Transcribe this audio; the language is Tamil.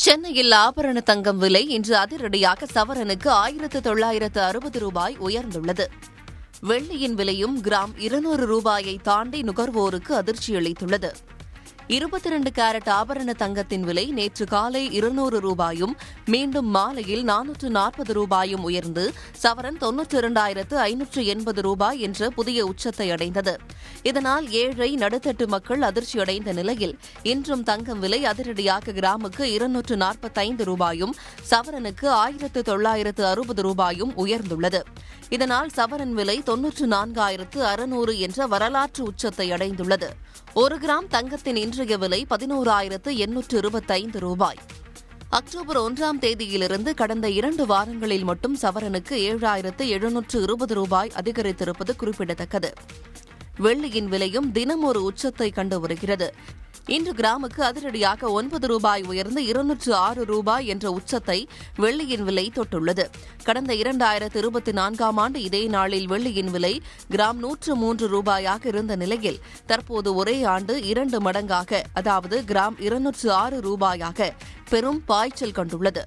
சென்னையில் ஆபரண தங்கம் விலை இன்று அதிரடியாக சவரனுக்கு 1960 ரூபாய் உயர்ந்துள்ளது. வெள்ளியின் விலையும் கிராம் 200 ரூபாயை தாண்டி நுகர்வோருக்கு அதிர்ச்சியளித்துள்ளது. 22 கேரட் ஆபரண தங்கத்தின் விலை நேற்று காலை 200 ரூபாயும் மீண்டும் மாலையில் 440 ரூபாயும் உயர்ந்து சவரன் 92,580 ரூபாய் என்ற புதிய உச்சத்தை அடைந்தது. இதனால் ஏழை நடுத்தட்டு மக்கள் அதிர்ச்சியடைந்த நிலையில் இன்றும் தங்கம் விலை அதிரடியாக கிராமுக்கு 245 ரூபாயும் சவரனுக்கு 1960 ரூபாயும் உயர்ந்துள்ளது. இதனால் சவரன் விலை 94,600 என்ற வரலாற்று உச்சத்தை அடைந்துள்ளது. 1 கிராம் தங்கத்தின் இன்றைய விலை 11,825 ரூபாய். அக்டோபர் 1ஆம் தேதியிலிருந்து கடந்த 2 வாரங்களில் மட்டும் சவரனுக்கு 7,720 ரூபாய் அதிகரித்திருப்பது குறிப்பிடத்தக்கது. வெள்ளியின் விலையும் தினம் ஒரு உச்சத்தை கண்டு வருகிறது. இன்று கிராமுக்கு அதிரடியாக 9 ரூபாய் உயர்ந்து 206 ரூபாய் என்ற உச்சத்தை வெள்ளியின் விலை தொட்டுள்ளது. கடந்த 2024ஆம் ஆண்டு இதே நாளில் வெள்ளியின் விலை கிராம் 103 ரூபாயாக இருந்த நிலையில் தற்போது ஒரே ஆண்டு 2 மடங்காக, அதாவது கிராம் 206 ரூபாயாக பெரும் பாய்ச்சல் கண்டுள்ளது.